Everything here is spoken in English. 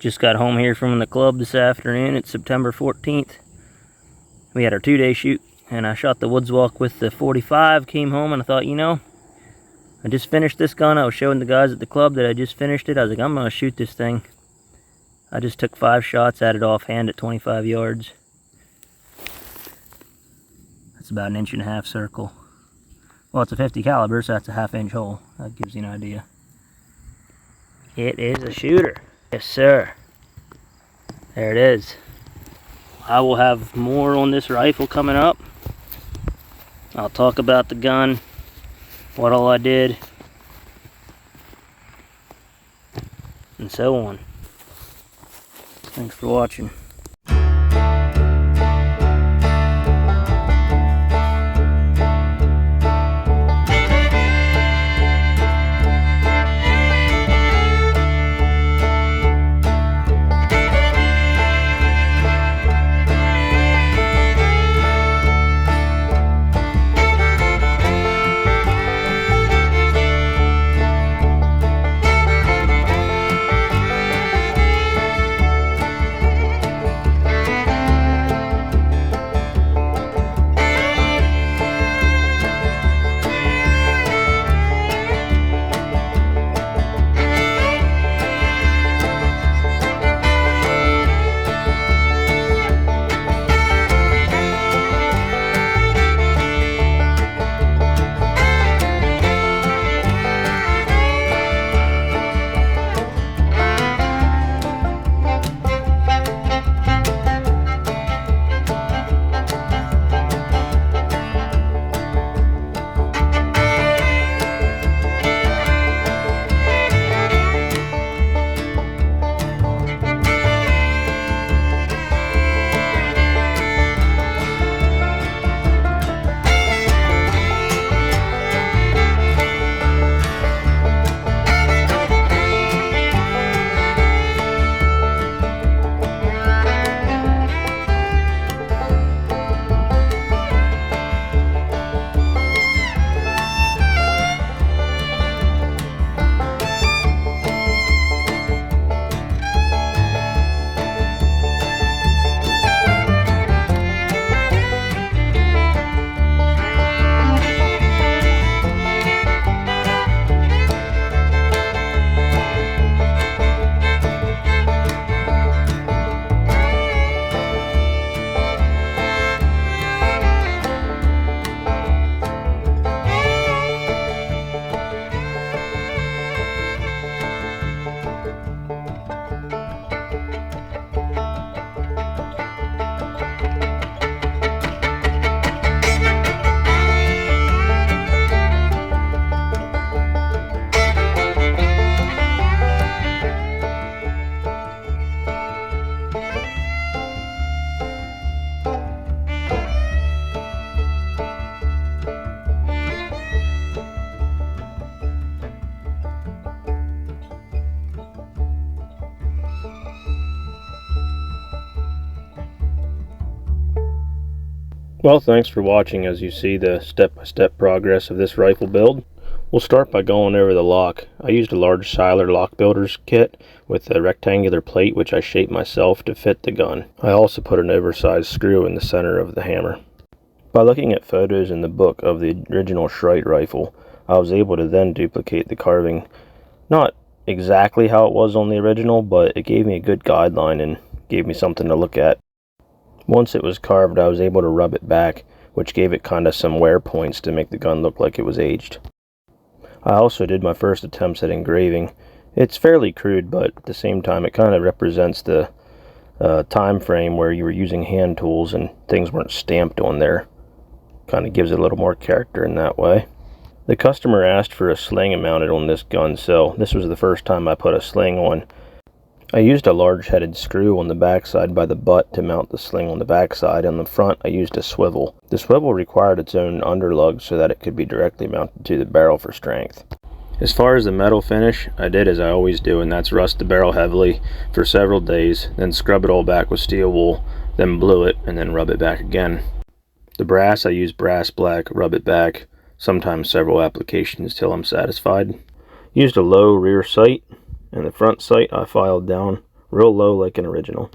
Just got home here from the club this afternoon. It's September 14th. We had our 2-day shoot, and I shot the woods walk with the 45, came home, and I thought, you know, I just finished this gun. I was showing the guys at the club that I just finished it. I was like, I'm going to shoot this thing. I just took 5 shots at it offhand at 25 yards. That's about an 1.5 inch circle. Well, it's a 50 caliber, so that's a 1/2 inch hole. That gives you an idea. It is a shooter. Yes, sir. There it is. I will have more on this rifle coming up. I'll talk about the gun, what all I did, and so on. Thanks for watching. Well, thanks for watching as you see the step-by-step progress of this rifle build. We'll start by going over the lock. I used a large Siler lock builder's kit with a rectangular plate which I shaped myself to fit the gun. I also put an oversized screw in the center of the hammer. By looking at photos in the book of the original Schreit rifle, I was able to then duplicate the carving. Not exactly how it was on the original, but it gave me a good guideline and gave me something to look at. Once it was carved, I was able to rub it back, which gave it kind of some wear points to make the gun look like it was aged. I also did my first attempts at engraving. It's fairly crude, but at the same time it kind of represents the time frame where you were using hand tools and things weren't stamped on there. Kind of gives it a little more character in that way. The customer asked for a sling mounted on this gun, so this was the first time I put a sling on. I used a large-headed screw on the backside by the butt to mount the sling on the backside. On the front, I used a swivel. The swivel required its own underlug so that it could be directly mounted to the barrel for strength. As far as the metal finish, I did as I always do, and that's rust the barrel heavily for several days, then scrub it all back with steel wool, then blue it, and then rub it back again. The brass, I used brass black, rub it back, sometimes several applications till I'm satisfied. Used a low rear sight, and the front sight I filed down real low like an original.